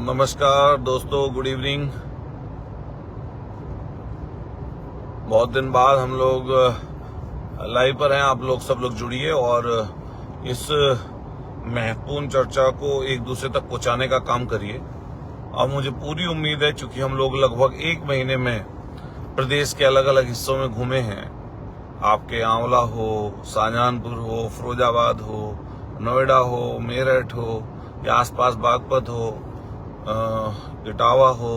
नमस्कार दोस्तों, good evening. बहुत दिन बाद हम लोग लाइव पर हैं। आप लोग सब लोग जुड़िए और इस महत्वपूर्ण चर्चा को एक दूसरे तक पहुंचाने का काम करिए। और मुझे पूरी उम्मीद है, चूंकि हम लोग लगभग एक महीने में प्रदेश के अलग अलग हिस्सों में घूमे हैं, आपके आंवला हो, शाहजहांपुर हो, फिरोजाबाद हो, नोएडा हो, मेरठ हो या आसपास बागपत हो, इटावा हो,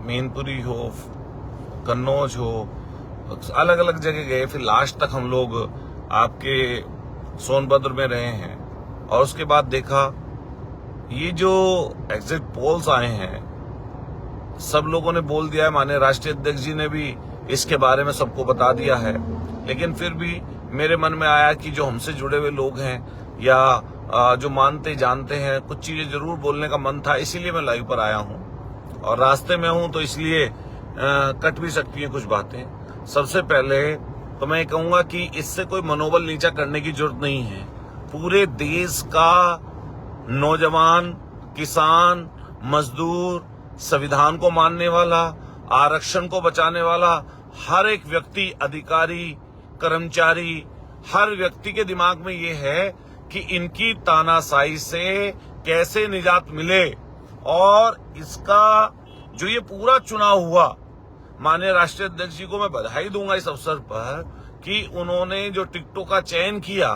मैनपुरी हो, कन्नौज हो, अलग अलग जगह गए। फिर लास्ट तक हम लोग आपके सोनभद्र में रहे हैं और उसके बाद देखा ये जो एग्जिट पोल्स आए हैं, सब लोगों ने बोल दिया है, माननीय राष्ट्रीय अध्यक्ष जी ने भी इसके बारे में सबको बता दिया है। लेकिन फिर भी मेरे मन में आया कि जो हमसे जुड़े हुए लोग हैं या जो मानते जानते हैं, कुछ चीजें जरूर बोलने का मन था, इसीलिए मैं लाइव पर आया हूं। और रास्ते में हूं तो इसलिए कट भी सकती हैं कुछ बातें। सबसे पहले तो मैं कहूंगा कि इससे कोई मनोबल नीचा करने की जरूरत नहीं है। पूरे देश का नौजवान, किसान, मजदूर, संविधान को मानने वाला, आरक्षण को बचाने वाला हर एक व्यक्ति, अधिकारी, कर्मचारी, हर व्यक्ति के दिमाग में ये है कि इनकी तानाशाही से कैसे निजात मिले। और इसका जो ये पूरा चुनाव हुआ, माननीय राष्ट्रीय अध्यक्ष जी को मैं बधाई दूंगा इस अवसर पर कि उन्होंने जो टिकटों का चयन किया,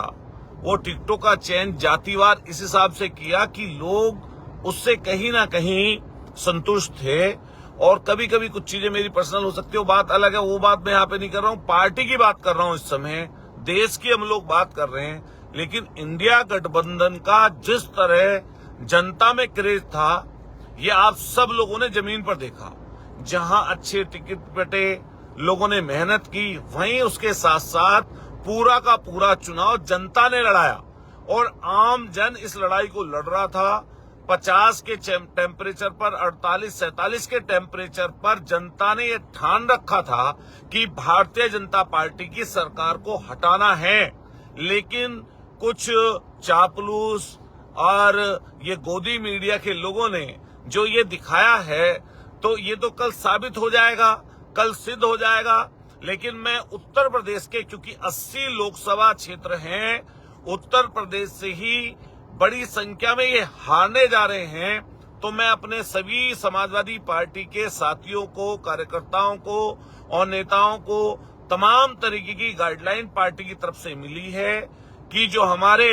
वो टिकटों का चयन जातिवार इस हिसाब से किया कि लोग उससे कहीं ना कहीं संतुष्ट थे। और कभी कभी कुछ चीजें मेरी पर्सनल हो सकती है, वो बात अलग है, वो बात मैं यहाँ पे नहीं कर रहा हूँ। पार्टी की बात कर रहा हूँ, इस समय देश की हम लोग बात कर रहे हैं। लेकिन इंडिया गठबंधन का जिस तरह जनता में क्रेज था, ये आप सब लोगों ने जमीन पर देखा। जहां अच्छे टिकट बटे, लोगों ने मेहनत की, वहीं उसके साथ साथ पूरा का पूरा चुनाव जनता ने लड़ाया। और आम जन इस लड़ाई को लड़ रहा था। 50 के टेम्परेचर पर, 48-47 के टेम्परेचर पर जनता ने ये ठान रखा था कि भारतीय जनता पार्टी की सरकार को हटाना है। लेकिन कुछ चापलूस और ये गोदी मीडिया के लोगों ने जो ये दिखाया है, तो ये तो कल साबित हो जाएगा, कल सिद्ध हो जाएगा। लेकिन मैं उत्तर प्रदेश के, क्योंकि 80 लोकसभा क्षेत्र हैं, उत्तर प्रदेश से ही बड़ी संख्या में ये हारने जा रहे हैं, तो मैं अपने सभी समाजवादी पार्टी के साथियों को, कार्यकर्ताओं को और नेताओं को तमाम तरीके की गाइडलाइन पार्टी की तरफ से मिली है कि जो हमारे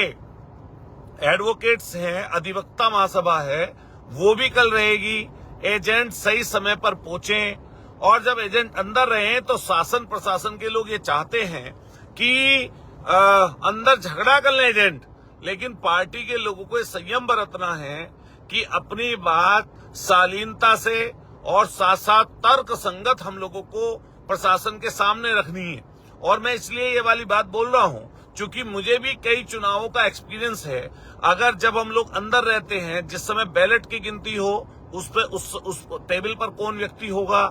एडवोकेट्स हैं, अधिवक्ता महासभा है, वो भी कल रहेगी। एजेंट सही समय पर पहुंचे, और जब एजेंट अंदर रहे तो शासन प्रशासन के लोग ये चाहते हैं कि अंदर झगड़ा कर लें एजेंट। लेकिन पार्टी के लोगों को संयम बरतना है कि अपनी बात शालीनता से और साथ साथ तर्क संगत हम लोगों को प्रशासन के सामने रखनी है। और मैं इसलिए ये वाली बात बोल रहा हूं क्योंकि मुझे भी कई चुनावों का एक्सपीरियंस है। अगर जब हम लोग अंदर रहते हैं, जिस समय बैलेट की गिनती हो, उस टेबल पर कौन व्यक्ति होगा,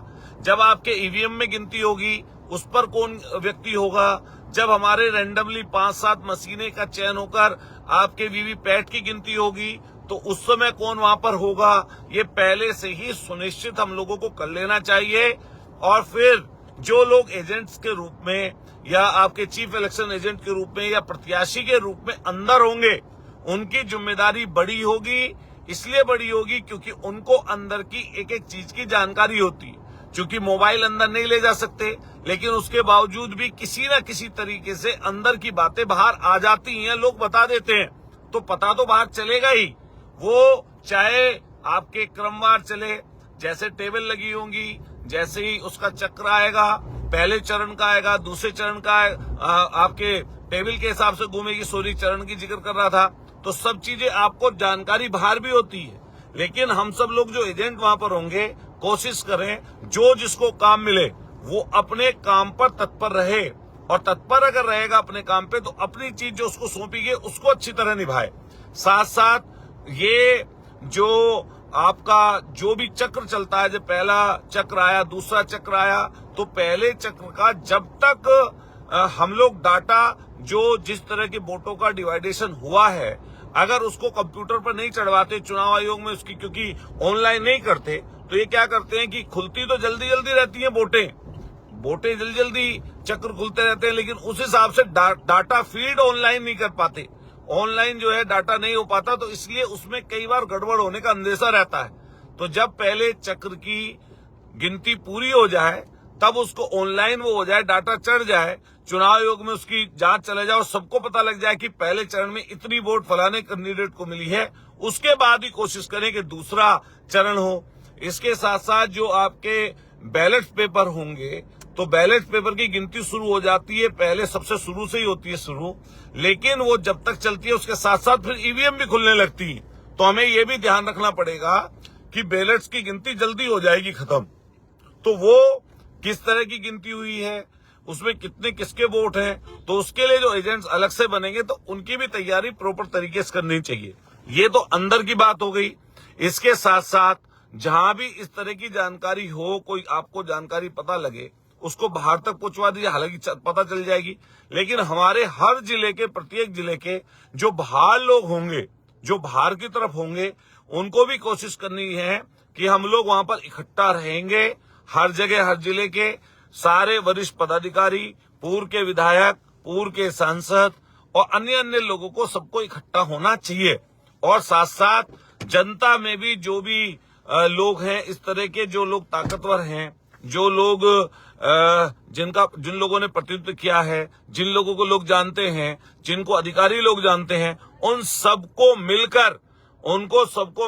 जब आपके ईवीएम में गिनती होगी उस पर कौन व्यक्ति होगा, जब हमारे रैंडमली 5-7 मशीनें का चयन होकर आपके वीवीपैट की गिनती होगी, तो उस समय कौन वहां पर होगा, ये पहले से ही सुनिश्चित हम लोगों को कर लेना चाहिए। और फिर जो लोग एजेंट्स के रूप में या आपके चीफ इलेक्शन एजेंट के रूप में या प्रत्याशी के रूप में अंदर होंगे, उनकी जिम्मेदारी बड़ी होगी। इसलिए बड़ी होगी क्योंकि उनको अंदर की एक एक चीज की जानकारी होती है। क्योंकि मोबाइल अंदर नहीं ले जा सकते, लेकिन उसके बावजूद भी किसी न किसी तरीके से अंदर की बातें बाहर आ जाती हैं, लोग बता देते हैं, तो पता तो बाहर चलेगा ही। वो चाहे आपके क्रमवार चले, जैसे टेबल लगी होंगी, जैसे ही उसका चक्र आएगा, पहले चरण का आएगा, दूसरे चरण का आपके टेबल के हिसाब से घूमेगी। सोरी चरण की जिक्र कर रहा था, तो सब चीजें आपको जानकारी बाहर भी होती है। लेकिन हम सब लोग जो एजेंट वहां पर होंगे, कोशिश करें जो जिसको काम मिले वो अपने काम पर तत्पर रहे। और तत्पर अगर रहेगा अपने काम पे, तो अपनी चीज जो उसको सौंपी गई उसको अच्छी तरह निभाए। साथ साथ ये जो आपका जो भी चक्र चलता है, जब पहला चक्र आया, दूसरा चक्र आया, तो पहले चक्र का जब तक हम लोग डाटा जो जिस तरह के वोटों का डिवाइडेशन हुआ है, अगर उसको कंप्यूटर पर नहीं चढ़वाते चुनाव आयोग में उसकी, क्योंकि ऑनलाइन नहीं करते, तो ये क्या करते हैं कि खुलती तो जल्दी जल्दी रहती हैं वोटें जल्दी जल्दी चक्र खुलते रहते हैं, लेकिन उस हिसाब से डाटा फीड ऑनलाइन नहीं कर पाते। ऑनलाइन जो है डाटा नहीं हो पाता, तो इसलिए उसमें कई बार गड़बड़ होने का अंदेशा रहता है। तो जब पहले चक्र की गिनती पूरी हो जाए, तब उसको ऑनलाइन वो हो जाए, डाटा चढ़ जाए, चुनाव आयोग में उसकी जांच चले जाए और सबको पता लग जाए कि पहले चरण में इतनी वोट फलाने कैंडिडेट को मिली है, उसके बाद ही कोशिश करें कि दूसरा चरण हो। इसके साथ साथ जो आपके बैलेट पेपर होंगे, तो बैलेट पेपर की गिनती शुरू हो जाती है, पहले सबसे शुरू से ही होती है शुरू, लेकिन वो जब तक चलती है उसके साथ साथ फिर ईवीएम भी खुलने लगती है। तो हमें ये भी ध्यान रखना पड़ेगा कि बैलेट्स की गिनती जल्दी हो जाएगी खत्म, तो वो किस तरह की गिनती हुई है, उसमें कितने किसके वोट हैं, तो उसके लिए जो एजेंट्स अलग से बनेंगे तो उनकी भी तैयारी प्रॉपर तरीके से करनी चाहिए। ये तो अंदर की बात हो गई। इसके साथ साथ जहां भी इस तरह की जानकारी हो, कोई आपको जानकारी पता लगे, उसको बाहर तक पहुंचवा दीजिए, हालांकि पता चल जाएगी। लेकिन हमारे हर जिले के, प्रत्येक जिले के जो बाहर लोग होंगे, जो बाहर की तरफ होंगे, उनको भी कोशिश करनी है कि हम लोग वहां पर इकट्ठा रहेंगे। हर जगह, हर जिले के सारे वरिष्ठ पदाधिकारी, पूर्व के विधायक, पूर्व के सांसद और अन्य लोगों को, सबको इकट्ठा होना चाहिए। और साथ साथ जनता में भी जो भी लोग हैं, इस तरह के जो लोग ताकतवर हैं, जो लोग जिन लोगों ने प्रतिनिधित्व किया है, जिन लोगों को लोग जानते हैं, जिनको अधिकारी लोग जानते हैं, उन सबको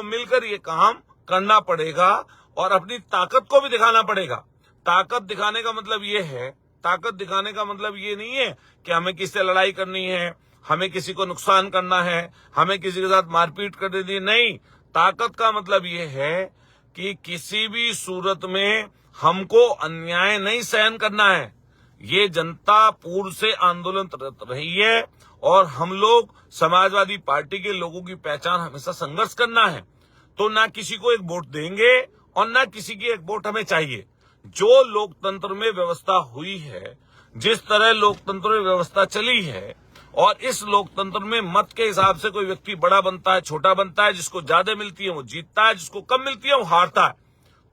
मिलकर ये काम करना पड़ेगा और अपनी ताकत को भी दिखाना पड़ेगा। ताकत दिखाने का मतलब ये है, ताकत दिखाने का मतलब ये नहीं है कि हमें किसी से लड़ाई करनी है, हमें किसी को नुकसान करना है, हमें किसी के साथ मारपीट कर देनी है। नहीं, ताकत का मतलब ये है कि किसी भी सूरत में हमको अन्याय नहीं सहन करना है। ये जनता पूर्व से आंदोलन रही है और हम लोग समाजवादी पार्टी के लोगों की पहचान हमेशा संघर्ष करना है। तो ना किसी को एक वोट देंगे और ना किसी की एक वोट हमें चाहिए। जो लोकतंत्र में व्यवस्था हुई है, जिस तरह लोकतंत्र में व्यवस्था चली है, और इस लोकतंत्र में मत के हिसाब से कोई व्यक्ति बड़ा बनता है, छोटा बनता है, जिसको ज्यादा मिलती है वो जीतता है, जिसको कम मिलती है वो हारता है।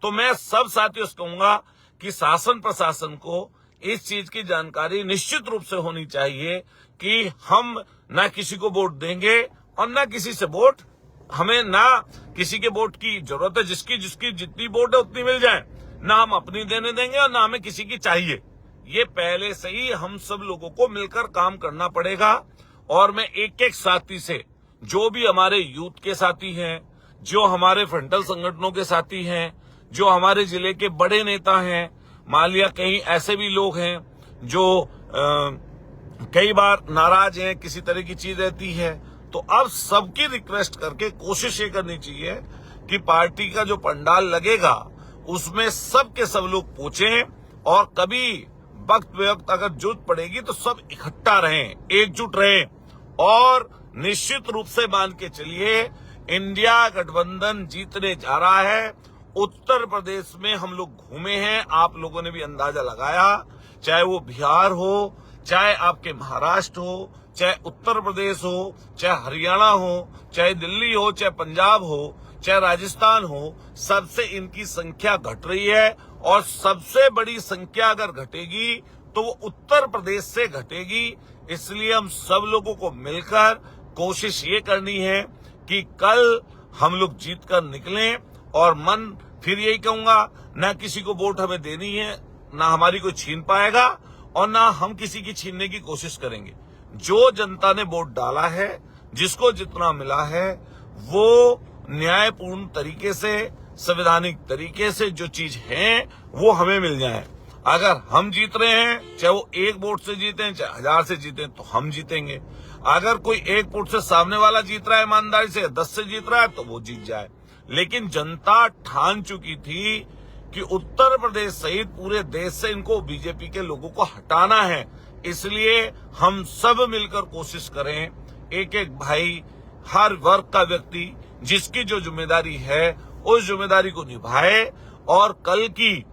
तो मैं सब साथियों से कहूंगा कि शासन प्रशासन को इस चीज की जानकारी निश्चित रूप से होनी चाहिए कि हम ना किसी को वोट देंगे और ना किसी से वोट, हमें ना किसी के वोट की जरूरत है, जिसकी जितनी वोट है उतनी मिल जाए, ना हम अपनी देने देंगे और ना हमें किसी की चाहिए। ये पहले से ही हम सब लोगों को मिलकर काम करना पड़ेगा। और मैं एक एक साथी से, जो भी हमारे यूथ के साथी हैं, जो हमारे फ्रंटल संगठनों के साथी हैं, जो हमारे जिले के बड़े नेता हैं, मान लिया कहीं ऐसे भी लोग हैं जो कई बार नाराज हैं, किसी तरह की चीज रहती है, तो अब सबकी रिक्वेस्ट करके कोशिश ये करनी चाहिए कि पार्टी का जो पंडाल लगेगा उसमें सब के सब लोग पहुंचे और कभी वक्त बेवक्त अगर जरूरत पड़ेगी तो सब इकट्ठा रहें, एकजुट रहें। और निश्चित रूप से मान के चलिए, इंडिया गठबंधन जीतने जा रहा है। उत्तर प्रदेश में हम लोग घूमे हैं, आप लोगों ने भी अंदाजा लगाया, चाहे वो बिहार हो, चाहे आपके महाराष्ट्र हो, चाहे उत्तर प्रदेश हो, चाहे हरियाणा हो, चाहे दिल्ली हो, चाहे पंजाब हो, चाहे राजस्थान हो, सबसे इनकी संख्या घट रही है। और सबसे बड़ी संख्या अगर घटेगी तो वो उत्तर प्रदेश से घटेगी। इसलिए हम सब लोगों को मिलकर कोशिश ये करनी है कि कल हम लोग जीत कर निकलें। और मन फिर यही कहूंगा, ना किसी को वोट हमें देनी है, ना हमारी कोई छीन पाएगा और ना हम किसी की छीनने की कोशिश करेंगे। जो जनता ने वोट डाला है, जिसको जितना मिला है, वो न्यायपूर्ण तरीके से, संवैधानिक तरीके से जो चीज है वो हमें मिल जाए। अगर हम जीत रहे हैं, चाहे वो एक वोट से जीते, चाहे 1000 से जीते, तो हम जीतेंगे। अगर कोई एक वोट से सामने वाला जीत रहा है ईमानदारी से, 10 से जीत रहा है, तो वो जीत जाए। लेकिन जनता ठान चुकी थी कि उत्तर प्रदेश सहित पूरे देश से इनको, बीजेपी के लोगों को हटाना है। इसलिए हम सब मिलकर कोशिश करें, एक एक भाई, हर वर्ग का व्यक्ति जिसकी जो जिम्मेदारी है उस जिम्मेदारी को निभाए। और कल की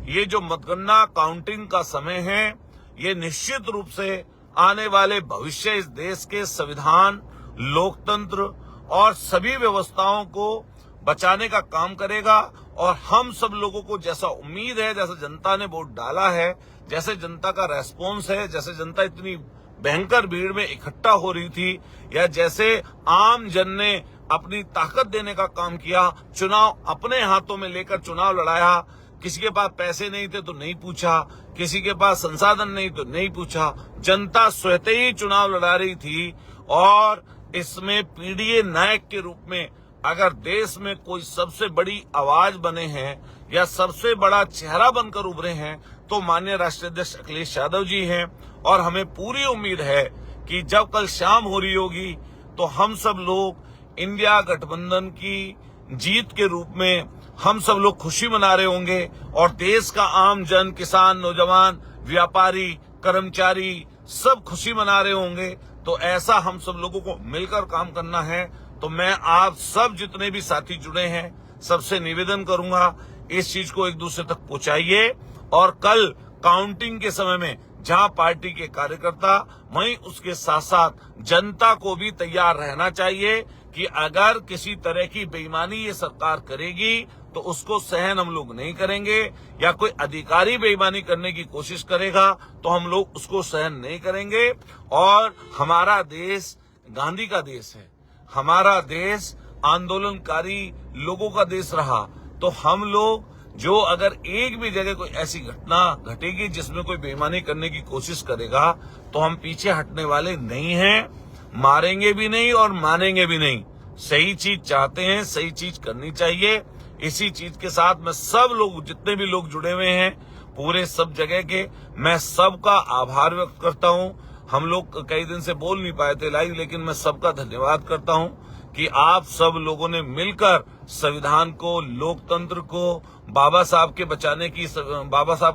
ये जो मतगणना काउंटिंग का समय है, ये निश्चित रूप से आने वाले भविष्य, इस देश के संविधान लोकतंत्र और सभी व्यवस्थाओं को बचाने का काम करेगा। और हम सब लोगों को जैसा उम्मीद है, जैसे जनता ने वोट डाला है, जैसे जनता का रेस्पॉन्स है, जैसे जनता इतनी भयंकर भीड़ में इकट्ठा हो रही थी, या जैसे आम जन ने अपनी ताकत देने का काम किया, चुनाव अपने हाथों में लेकर चुनाव लड़ाया। किसी के पास पैसे नहीं थे तो नहीं पूछा, किसी के पास संसाधन नहीं तो नहीं पूछा, जनता स्वतः ही चुनाव लड़ा रही थी। और इसमें पीडीए नायक के रूप में अगर देश में कोई सबसे बड़ी आवाज बने हैं या सबसे बड़ा चेहरा बनकर उभरे हैं तो माननीय राष्ट्रीय अध्यक्ष अखिलेश यादव जी हैं। और हमें पूरी उम्मीद है कि जब कल शाम हो रही होगी तो हम सब लोग इंडिया गठबंधन की जीत के रूप में हम सब लोग खुशी मना रहे होंगे। और देश का आम जन, किसान, नौजवान, व्यापारी, कर्मचारी सब खुशी मना रहे होंगे। तो ऐसा हम सब लोगों को मिलकर काम करना है। तो मैं आप सब जितने भी साथी जुड़े हैं सबसे निवेदन करूंगा, इस चीज को एक दूसरे तक पहुंचाइए। और कल काउंटिंग के समय में जहां पार्टी के कार्यकर्ता, वहीं उसके साथ साथ जनता को भी तैयार रहना चाहिए कि अगर किसी तरह की बेईमानी ये सरकार करेगी तो उसको सहन हम लोग नहीं करेंगे, या कोई अधिकारी बेईमानी करने की कोशिश करेगा तो हम लोग उसको सहन नहीं करेंगे। और हमारा देश गांधी का देश है, हमारा देश आंदोलनकारी लोगों का देश रहा। तो हम लोग जो अगर एक भी जगह कोई ऐसी घटना घटेगी जिसमें कोई बेईमानी करने की कोशिश करेगा तो हम पीछे हटने वाले नहीं हैं, मारेंगे भी नहीं और मानेंगे भी नहीं। सही चीज चाहते हैं, सही चीज करनी चाहिए। इसी चीज के साथ मैं सब लोग, जितने भी लोग जुड़े हुए हैं पूरे सब जगह के, मैं सबका आभार व्यक्त करता हूं। हम लोग कई दिन से बोल नहीं पाए थे लाइव, लेकिन मैं सबका धन्यवाद करता हूं कि आप सब लोगों ने मिलकर संविधान को, लोकतंत्र को, बाबा साहब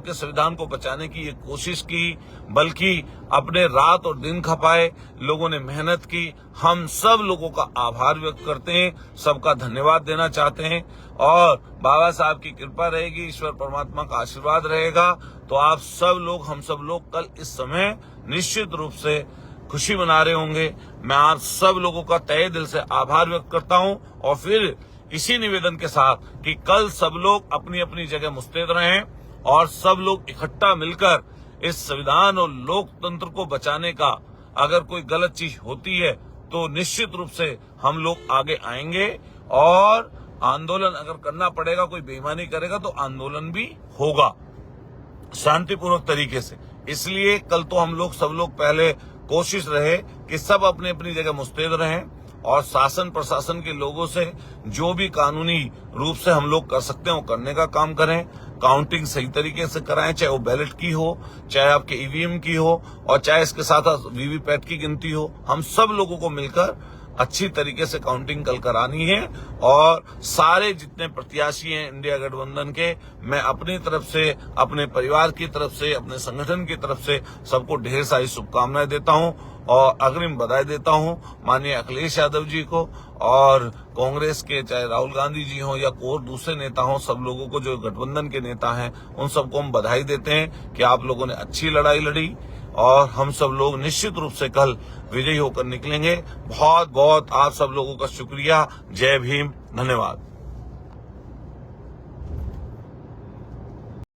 के संविधान को बचाने की ये कोशिश की, बल्कि अपने रात और दिन खपाए लोगों ने मेहनत की। हम सब लोगों का आभार व्यक्त करते हैं, सबका धन्यवाद देना चाहते हैं। और बाबा साहब की कृपा रहेगी, ईश्वर परमात्मा का आशीर्वाद रहेगा तो आप सब लोग, हम सब लोग कल इस समय निश्चित रूप से खुशी मना रहे होंगे। मैं आप सब लोगों का तहे दिल से आभार व्यक्त करता हूं। और फिर इसी निवेदन के साथ कि कल सब लोग अपनी अपनी जगह मुस्तैद रहें और सब लोग इकट्ठा मिलकर इस संविधान और लोकतंत्र को बचाने का, अगर कोई गलत चीज होती है तो निश्चित रूप से हम लोग आगे आएंगे। और आंदोलन अगर करना पड़ेगा, कोई बेईमानी करेगा तो आंदोलन भी होगा शांतिपूर्वक तरीके से। इसलिए कल तो हम लोग सब लोग पहले कोशिश रहे कि सब अपनी अपनी जगह मुस्तैद रहें और शासन प्रशासन के लोगों से जो भी कानूनी रूप से हम लोग कर सकते हैं वो करने का काम करें। काउंटिंग सही तरीके से कराएं, चाहे वो बैलेट की हो, चाहे आपके ईवीएम की हो, और चाहे इसके साथ वीवीपैट की गिनती हो। हम सब लोगों को मिलकर अच्छी तरीके से काउंटिंग कल करानी है। और सारे जितने प्रत्याशी हैं इंडिया गठबंधन के, मैं अपनी तरफ से, अपने परिवार की तरफ से, अपने संगठन की तरफ से सबको ढेर सारी शुभकामनाएं देता हूं और अग्रिम बधाई देता हूं माननीय अखिलेश यादव जी को। और कांग्रेस के चाहे राहुल गांधी जी हों या और दूसरे नेता हों, सब लोगों को, जो गठबंधन के नेता हैं, उन सबको हम बधाई देते हैं कि आप लोगों ने अच्छी लड़ाई लड़ी और हम सब लोग निश्चित रूप से कल विजयी होकर निकलेंगे। बहुत बहुत आप सब लोगों का शुक्रिया। जय भीम, धन्यवाद।